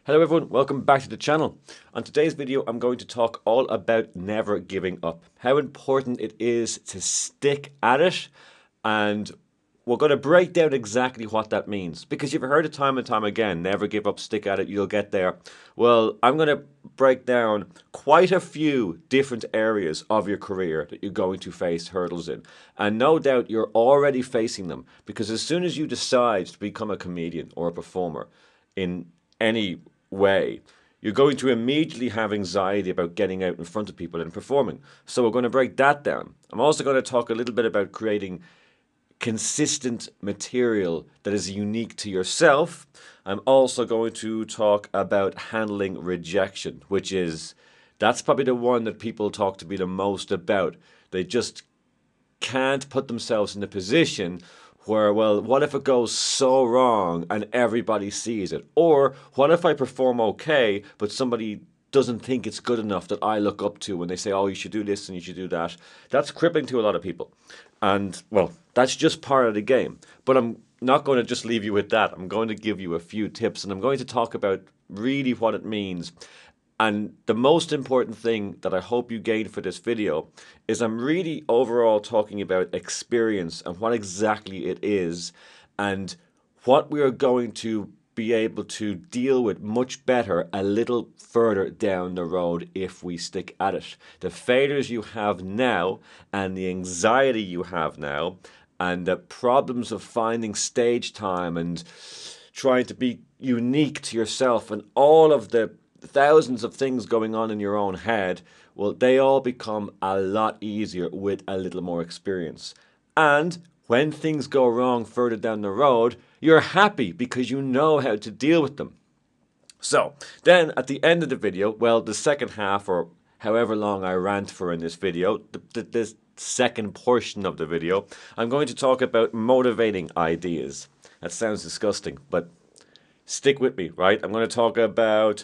Hello everyone, welcome back to the channel. On today's video, I'm going to talk all about never giving up. How important it is to stick at it, and we're going to break down exactly what that means. Because you've heard it time and time again, never give up, stick at it, you'll get there. Well, I'm going to break down quite a few different areas of your career that you're going to face hurdles in. And no doubt you're already facing them, because as soon as you decide to become a comedian or a performer in any way, you're going to immediately have anxiety about getting out in front of people and performing. So we're going to break that down. I'm also going to talk a little bit about creating consistent material that is unique to yourself. I'm also going to talk about handling rejection, that's probably the one that people talk to me the most about. They just can't put themselves in a position where, well, what if it goes so wrong and everybody sees it? Or what if I perform okay, but somebody doesn't think it's good enough that I look up to when they say, oh, you should do this and you should do that? That's crippling to a lot of people. And, well, that's just part of the game. But I'm not going to just leave you with that. I'm going to give you a few tips, and I'm going to talk about really what it means. And the most important thing that I hope you gain for this video is I'm really overall talking about experience and what exactly it is and what we are going to be able to deal with much better a little further down the road if we stick at it. The failures you have now and the anxiety you have now and the problems of finding stage time and trying to be unique to yourself and all of the thousands of things going on in your own head, well, they all become a lot easier with a little more experience. And when things go wrong further down the road, you're happy because you know how to deal with them. So then at the end of the video, well, the second half, or however long I rant for in this video, this second portion of the video, I'm going to talk about motivating ideas. That sounds disgusting, but stick with me, right? I'm going to talk about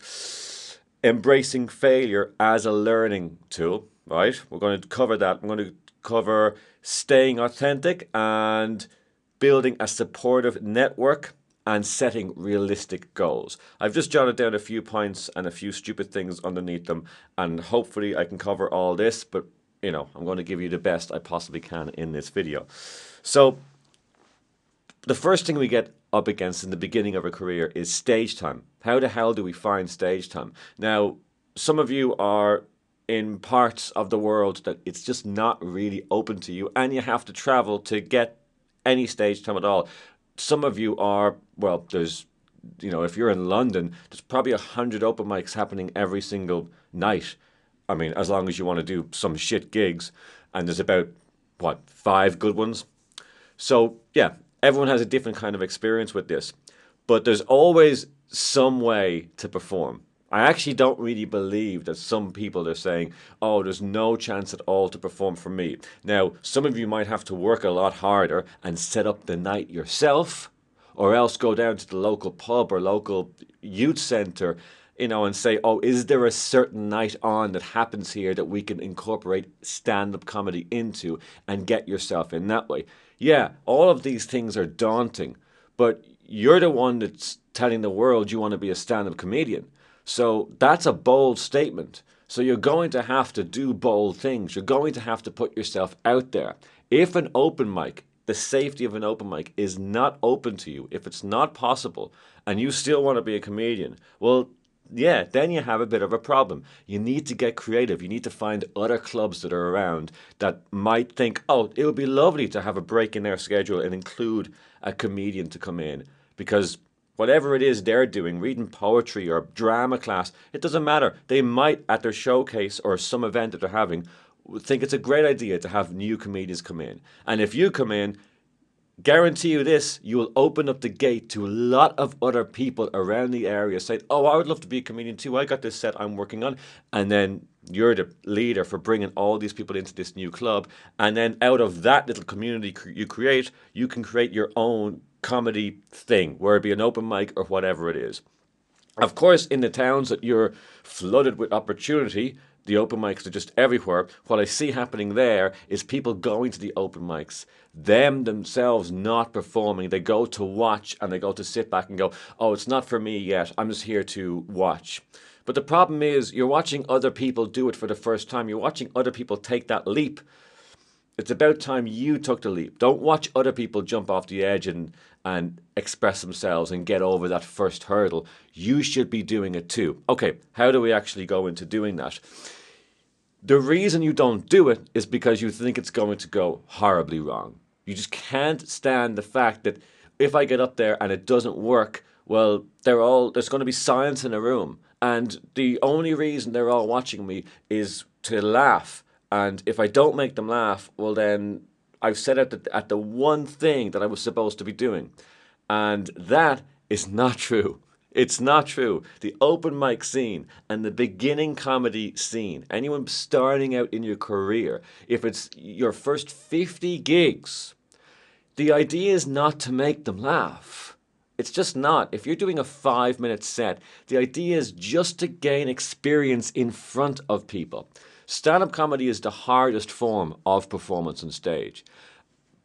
embracing failure as a learning tool, right? We're going to cover that. I'm going to cover staying authentic and building a supportive network and setting realistic goals. I've just jotted down a few points and a few stupid things underneath them, and hopefully I can cover all this, but I'm going to give you the best I possibly can in this video. So the first thing we get up against in the beginning of a career is stage time. How the hell do we find stage time? Now, some of you are in parts of the world that it's just not really open to you, and you have to travel to get any stage time at all. Some of you are, well, there's, if you're in London, there's probably 100 open mics happening every single night. I mean, as long as you want to do some shit gigs, and there's about, 5 good ones? So, yeah, everyone has a different kind of experience with this, but there's always some way to perform. I actually don't really believe that some people are saying, oh, there's no chance at all to perform for me. Now, some of you might have to work a lot harder and set up the night yourself, or else go down to the local pub or local youth centre, and say, oh, is there a certain night on that happens here that we can incorporate stand-up comedy into and get yourself in that way? Yeah, all of these things are daunting, but you're the one that's telling the world you want to be a stand-up comedian. So that's a bold statement. So you're going to have to do bold things. You're going to have to put yourself out there. If an open mic, the safety of an open mic is not open to you, if it's not possible, and you still want to be a comedian, well, yeah, then you have a bit of a problem. You need to get creative. You need to find other clubs that are around that might think, oh, it would be lovely to have a break in their schedule and include a comedian to come in. Because whatever it is they're doing, reading poetry or drama class, it doesn't matter. They might, at their showcase or some event that they're having, think it's a great idea to have new comedians come in. And if you come in, guarantee you this, you will open up the gate to a lot of other people around the area saying, oh, I would love to be a comedian too. I got this set I'm working on. And then you're the leader for bringing all these people into this new club. And then out of that little community you create, you can create your own comedy thing, where it be an open mic or whatever it is. Of course, in the towns that you're flooded with opportunity, The open mics are just everywhere. What I see happening there is people going to the open mics, them themselves not performing. They go to watch and they go to sit back and go, oh, it's not for me yet. I'm just here to watch. But the problem is you're watching other people do it for the first time. You're watching other people take that leap. It's about time you took the leap. Don't watch other people jump off the edge and express themselves and get over that first hurdle. You should be doing it too. Okay, how do we actually go into doing that? The reason you don't do it is because you think it's going to go horribly wrong. You just can't stand the fact that if I get up there and it doesn't work, well, there's going to be silence in a room. And the only reason they're all watching me is to laugh. And if I don't make them laugh, well, then I've set out at the one thing that I was supposed to be doing. And that is not true. It's not true. The open mic scene and the beginning comedy scene, anyone starting out in your career, if it's your first 50 gigs, the idea is not to make them laugh. It's just not. If you're doing a 5-minute set, the idea is just to gain experience in front of people. Stand-up comedy is the hardest form of performance on stage.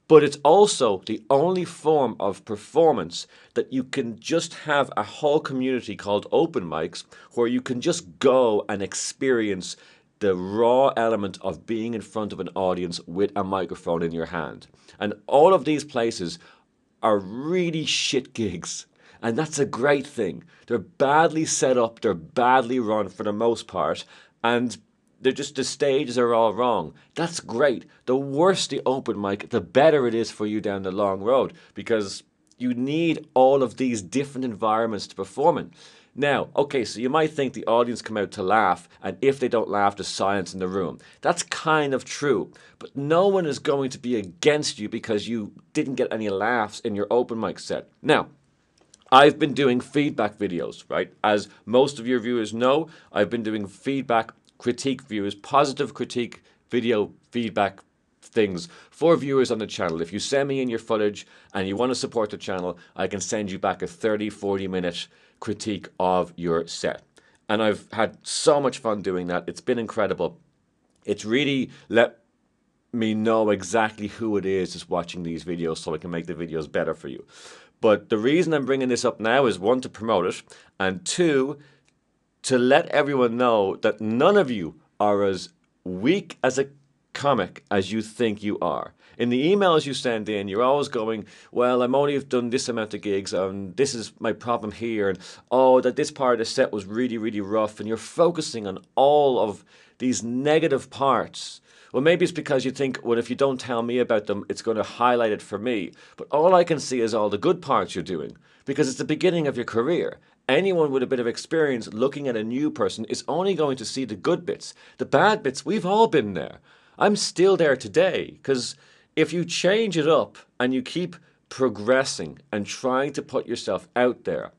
But it's also the only form of performance that you can just have a whole community called open mics where you can just go and experience the raw element of being in front of an audience with a microphone in your hand. And all of these places are really shit gigs. And that's a great thing. They're badly set up, they're badly run for the most part, and they're just, the stages are all wrong. That's great. The worse the open mic, the better it is for you down the long road, because you need all of these different environments to perform in. Now, okay, so you might think the audience come out to laugh, and if they don't laugh, there's silence in the room. That's kind of true, but no one is going to be against you because you didn't get any laughs in your open mic set. Now, I've been doing feedback videos, right? As most of your viewers know, I've been doing feedback critique viewers, positive critique video feedback things for viewers on the channel. If you send me in your footage and you want to support the channel, I can send you back a 30-40 minute critique of your set. And I've had so much fun doing that. It's been incredible. It's really let me know exactly who it is that's watching these videos so I can make the videos better for you. But the reason I'm bringing this up now is, one, to promote it, and two, to let everyone know that none of you are as weak as a comic as you think you are. In the emails you send in, you're always going, well, I'm only done this amount of gigs, and this is my problem here, and oh, that this part of the set was really, really rough, and you're focusing on all of these negative parts. Well, maybe it's because you think, well, if you don't tell me about them, it's going to highlight it for me. But all I can see is all the good parts you're doing, because it's the beginning of your career. Anyone with a bit of experience looking at a new person is only going to see the good bits. The bad bits, we've all been there. I'm still there today, because if you change it up and you keep progressing and trying to put yourself out there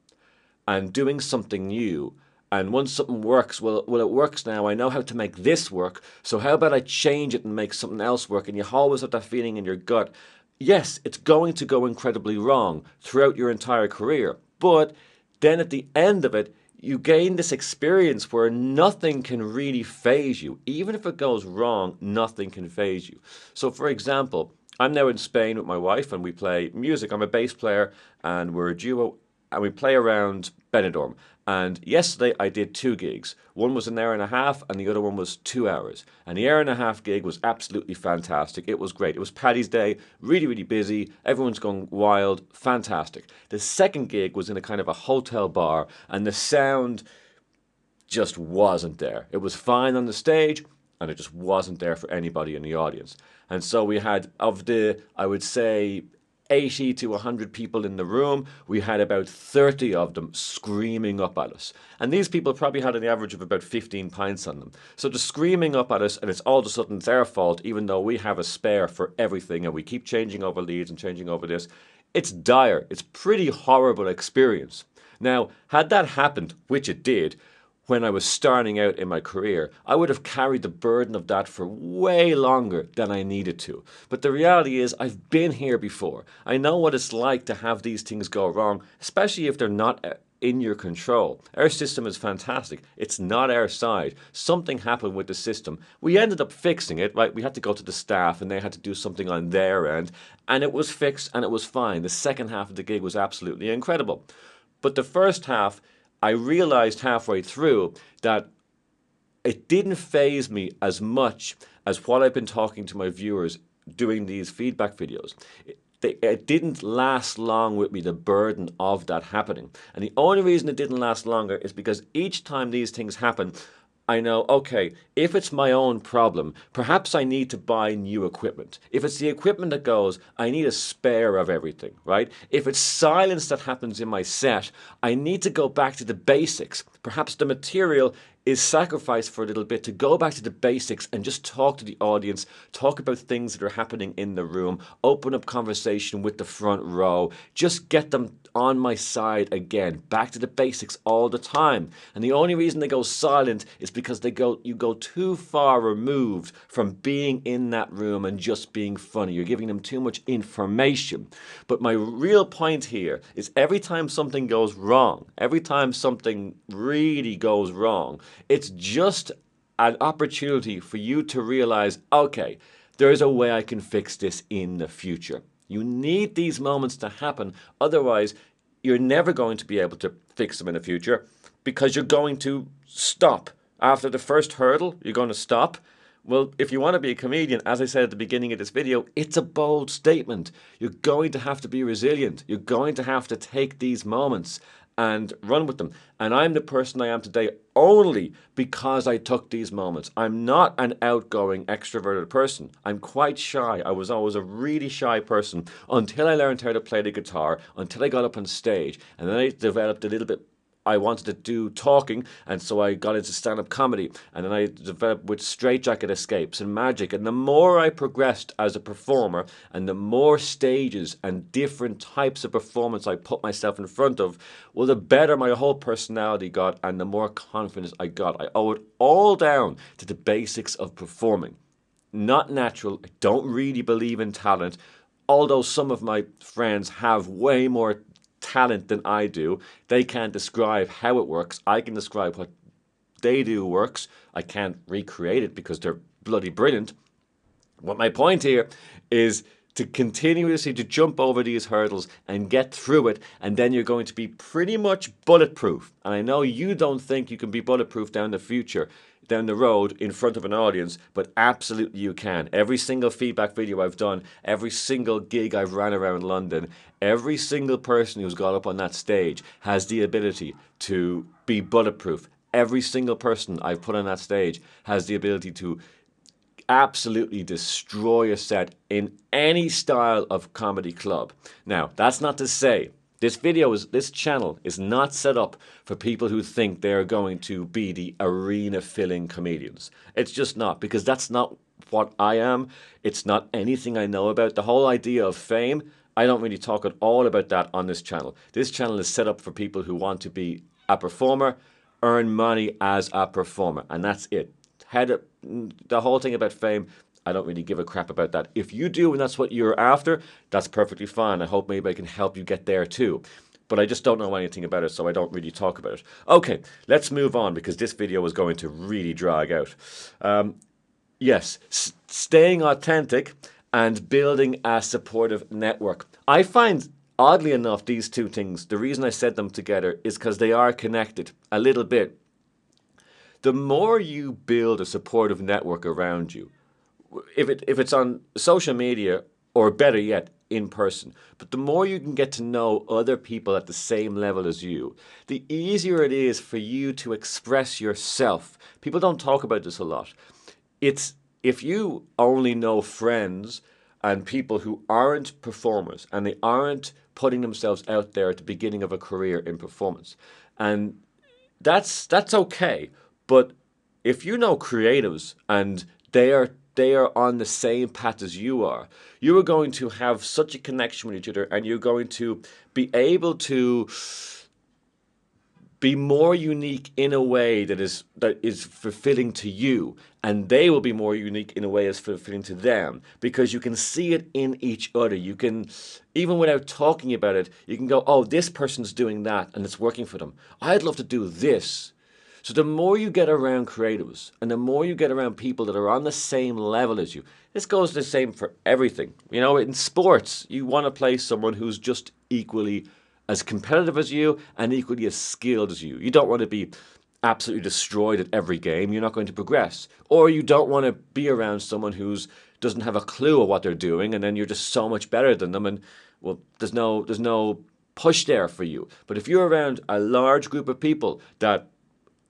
and doing something new, and once something works, well, it works now. I know how to make this work, so how about I change it and make something else work? And you always have that feeling in your gut. Yes, it's going to go incredibly wrong throughout your entire career, but then at the end of it, you gain this experience where nothing can really faze you. Even if it goes wrong, nothing can faze you. So for example, I'm now in Spain with my wife and we play music. I'm a bass player and we're a duo and we play around Benidorm. And yesterday I did 2 gigs. One was an hour and a half and the other one was 2 hours. And the hour and a half gig was absolutely fantastic. It was great. It was Paddy's Day, really, really busy. Everyone's going wild, fantastic. The second gig was in a kind of a hotel bar and the sound just wasn't there. It was fine on the stage and it just wasn't there for anybody in the audience. And so we had, of the, I would say, 80 to 100 people in the room, we had about 30 of them screaming up at us. And these people probably had an average of about 15 pints on them. So they're screaming up at us and it's all of a sudden their fault, even though we have a spare for everything and we keep changing over leads and changing over this. It's dire. It's pretty horrible experience. Now, had that happened, which it did, when I was starting out in my career, I would have carried the burden of that for way longer than I needed to. But the reality is I've been here before. I know what it's like to have these things go wrong, especially if they're not in your control. Our system is fantastic. It's not our side. Something happened with the system. We ended up fixing it, right? We had to go to the staff and they had to do something on their end, and it was fixed and it was fine. The second half of the gig was absolutely incredible. But the first half, I realized halfway through that it didn't faze me as much as what I've been talking to my viewers doing these feedback videos. It didn't last long with me, the burden of that happening. And the only reason it didn't last longer is because each time these things happen, I know, okay, if it's my own problem, perhaps I need to buy new equipment. If it's the equipment that goes, I need a spare of everything, right? If it's silence that happens in my set, I need to go back to the basics. Perhaps the material is sacrificed for a little bit to go back to the basics and just talk to the audience, talk about things that are happening in the room, open up conversation with the front row, just get them on my side again, back to the basics all the time. And the only reason they go silent is because you go too far removed from being in that room and just being funny. You're giving them too much information. But my real point here is every time something goes wrong, every time something really goes wrong, it's just an opportunity for you to realize, okay, there's a way I can fix this in the future. You need these moments to happen. Otherwise, you're never going to be able to fix them in the future because you're going to stop. After the first hurdle, you're going to stop. Well, if you want to be a comedian, as I said at the beginning of this video, it's a bold statement. You're going to have to be resilient. You're going to have to take these moments and run with them. And I'm the person I am today only because I took these moments. I'm not an outgoing, extroverted person. I'm quite shy. I was always a really shy person until I learned how to play the guitar, until I got up on stage. And then I developed a little bit. I wanted to do talking, and so I got into stand-up comedy, and then I developed with straitjacket escapes and magic. And the more I progressed as a performer, and the more stages and different types of performance I put myself in front of, well, the better my whole personality got, and the more confidence I got. I owe it all down to the basics of performing. Not natural. I don't really believe in talent, although some of my friends have way more talent than I do. They can't describe how it works. I can describe what they do works. I can't recreate it because they're bloody brilliant. What my point here is to continuously to jump over these hurdles and get through it, and then you're going to be pretty much bulletproof. And I know you don't think you can be bulletproof down the road in front of an audience, but absolutely you can. Every single feedback video I've done, every single gig I've ran around London, every single person who's got up on that stage has the ability to be bulletproof. Every single person I've put on that stage has the ability to absolutely destroy a set in any style of comedy club. Now, that's not to say this channel is not set up for people who think they're going to be the arena-filling comedians. It's just not, because that's not what I am. It's not anything I know about. The whole idea of fame, I don't really talk at all about that on this channel. This channel is set up for people who want to be a performer, earn money as a performer, and that's it. The whole thing about fame, I don't really give a crap about that. If you do and that's what you're after, that's perfectly fine. I hope maybe I can help you get there too. But I just don't know anything about it, so I don't really talk about it. Okay, let's move on because this video is going to really drag out. Yes, staying authentic and building a supportive network. I find, oddly enough, these two things, the reason I said them together is because they are connected a little bit. The more you build a supportive network around you, if it's on social media, or better yet, in person, but the more you can get to know other people at the same level as you, the easier it is for you to express yourself. People don't talk about this a lot. It's if you only know friends and people who aren't performers and they aren't putting themselves out there at the beginning of a career in performance, and that's okay. But if you know creatives and they are on the same path as you are going to have such a connection with each other, and you're going to be able to Be more unique in a way that is fulfilling to you, and they will be more unique in a way that's fulfilling to them, because you can see it in each other. You can, even without talking about it, you can go, oh, this person's doing that and it's working for them. I'd love to do this. So the more you get around creatives and the more you get around people that are on the same level as you, this goes the same for everything. You know, in sports, you want to play someone who's just equally as competitive as you and equally as skilled as you. You don't want to be absolutely destroyed at every game. You're not going to progress. Or you don't want to be around someone who's doesn't have a clue of what they're doing, and then you're just so much better than them, and well, there's no push there for you. But if you're around a large group of people that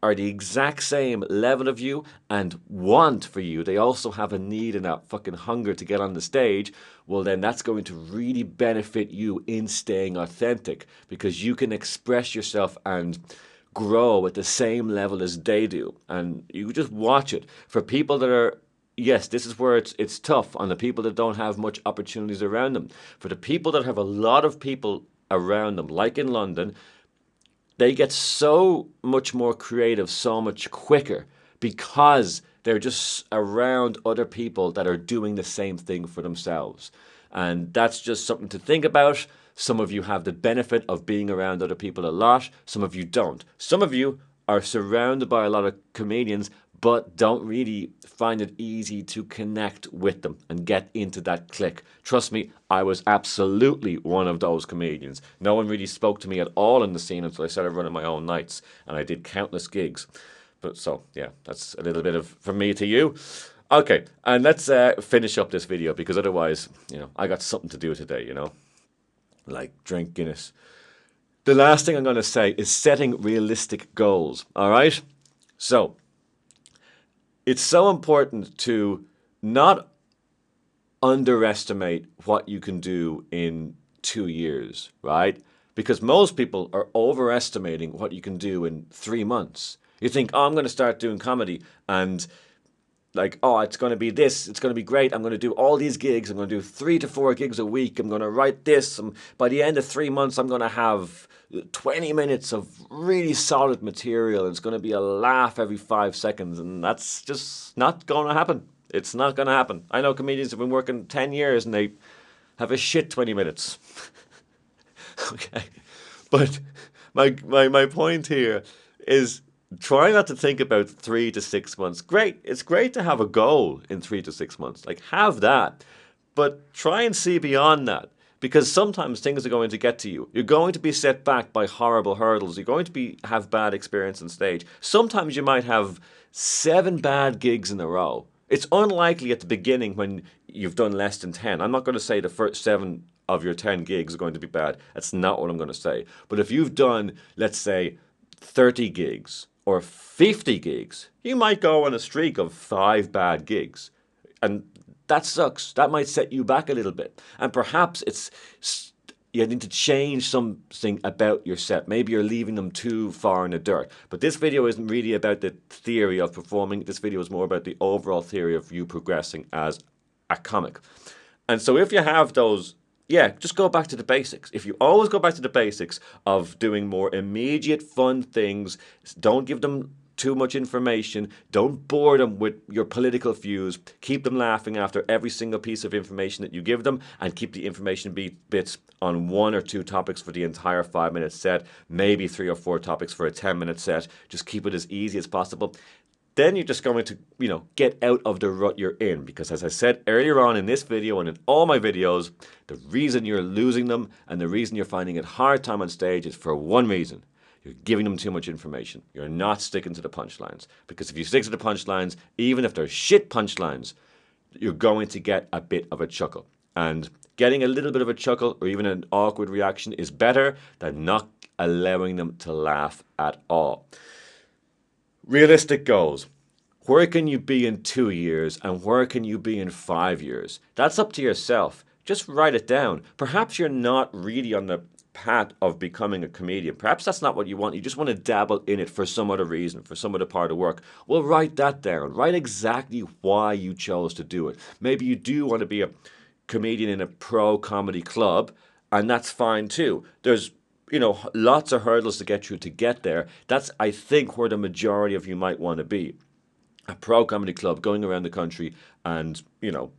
are the exact same level of you and want for you, they also have a need and that fucking hunger to get on the stage, well, then that's going to really benefit you in staying authentic, because you can express yourself and grow at the same level as they do. And you just watch it. For people that are, yes, this is where it's tough on the people that don't have much opportunities around them. For the people that have a lot of people around them, like in London, they get so much more creative so much quicker because they're just around other people that are doing the same thing for themselves. And that's just something to think about. Some of you have the benefit of being around other people a lot. Some of you don't. Some of you are surrounded by a lot of comedians but don't really find it easy to connect with them and get into that clique. Trust me, I was absolutely one of those comedians. No one really spoke to me at all in the scene until I started running my own nights, and I did countless gigs. But so, yeah, that's a little bit of from me to you. Okay, and let's finish up this video, because otherwise, I got something to do today, like drink Guinness. The last thing I'm going to say is setting realistic goals, all right? So, it's so important to not underestimate what you can do in 2 years, right? Because most people are overestimating what you can do in 3 months. You think, oh, I'm going to start doing comedy, and like, oh, it's going to be this, it's going to be great, I'm going to do all these gigs, I'm going to do 3 to 4 gigs a week, I'm going to write this, and by the end of 3 months, I'm going to have 20 minutes of really solid material, and it's going to be a laugh every 5 seconds, and that's just not going to happen. It's not going to happen. I know comedians have been working 10 years, and they have a shit 20 minutes. Okay. But my point here is, try not to think about 3 to 6 months. Great. It's great to have a goal in 3 to 6 months. Like, have that. But try and see beyond that. Because sometimes things are going to get to you. You're going to be set back by horrible hurdles. You're going to have bad experience on stage. Sometimes you might have 7 bad gigs in a row. It's unlikely at the beginning when you've done less than 10. I'm not going to say the first 7 of your 10 gigs are going to be bad. That's not what I'm going to say. But if you've done, let's say, 30 gigs or 50 gigs, you might go on a streak of 5 bad gigs. And that sucks. That might set you back a little bit. And perhaps you need to change something about your set. Maybe you're leaving them too far in the dirt. But this video isn't really about the theory of performing. This video is more about the overall theory of you progressing as a comic. And so if you have those, just go back to the basics. If you always go back to the basics of doing more immediate fun things, don't give them too much information, don't bore them with your political views, keep them laughing after every single piece of information that you give them, and keep the information bits on 1 or 2 topics for the entire 5-minute set, maybe 3 or 4 topics for a 10-minute set. Just keep it as easy as possible. Then you're just going to, get out of the rut you're in. Because as I said earlier on in this video and in all my videos, the reason you're losing them and the reason you're finding it hard time on stage is for one reason. You're giving them too much information. You're not sticking to the punchlines. Because if you stick to the punchlines, even if they're shit punchlines, you're going to get a bit of a chuckle. And getting a little bit of a chuckle or even an awkward reaction is better than not allowing them to laugh at all. Realistic goals. Where can you be in 2 years and where can you be in 5 years? That's up to yourself. Just write it down. Perhaps you're not really on the path of becoming a comedian. Perhaps that's not what you want. You just want to dabble in it for some other reason, for some other part of work. Well, write that down. Write exactly why you chose to do it. Maybe you do want to be a comedian in a pro comedy club, and that's fine too. There's lots of hurdles to get through to get there. That's, I think, where the majority of you might want to be. A pro comedy club, going around the country and,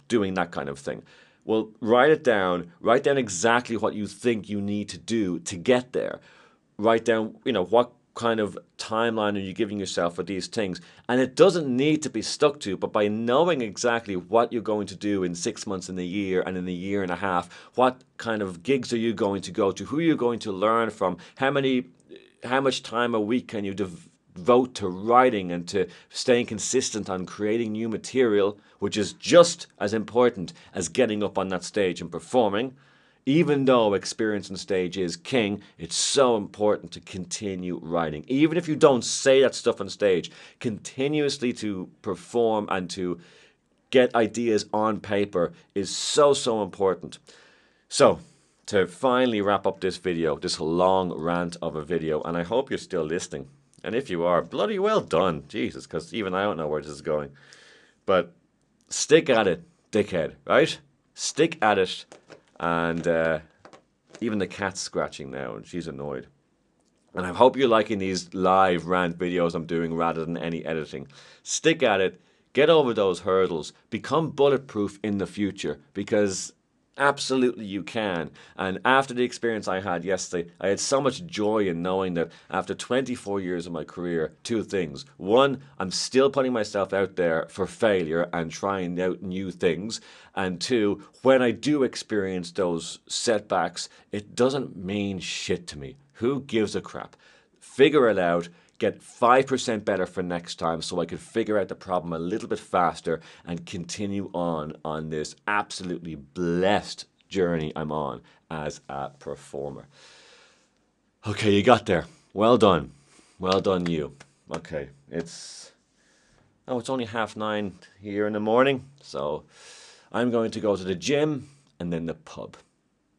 doing that kind of thing. Well, write down exactly what you think you need to do to get there. Write down, what kind of timeline are you giving yourself for these things? And it doesn't need to be stuck to, but by knowing exactly what you're going to do in 6 months, in a year, and in a year and a half, what kind of gigs are you going to go to? Who are you going to learn from? How much time a week can you devote to writing and to staying consistent on creating new material, which is just as important as getting up on that stage and performing. Even though experience on stage is king, it's so important to continue writing. Even if you don't say that stuff on stage, continuously to perform and to get ideas on paper is so, so important. So, to finally wrap up this video, this long rant of a video, and I hope you're still listening. And if you are, bloody well done. Jesus, because even I don't know where this is going. But stick at it, dickhead, right? Stick at it. And even the cat's scratching now, and she's annoyed. And I hope you're liking these live rant videos I'm doing rather than any editing. Stick at it. Get over those hurdles. Become bulletproof in the future, because absolutely you can. And after the experience I had yesterday, I had so much joy in knowing that after 24 years of my career, two things. One, I'm still putting myself out there for failure and trying out new things. And two, when I do experience those setbacks, it doesn't mean shit to me. Who gives a crap? Figure it out. Get 5% better for next time so I could figure out the problem a little bit faster and continue on this absolutely blessed journey I'm on as a performer. Okay, you got there. Well done. Well done, you. Okay, it's only 9:30 here in the morning, so I'm going to go to the gym and then the pub.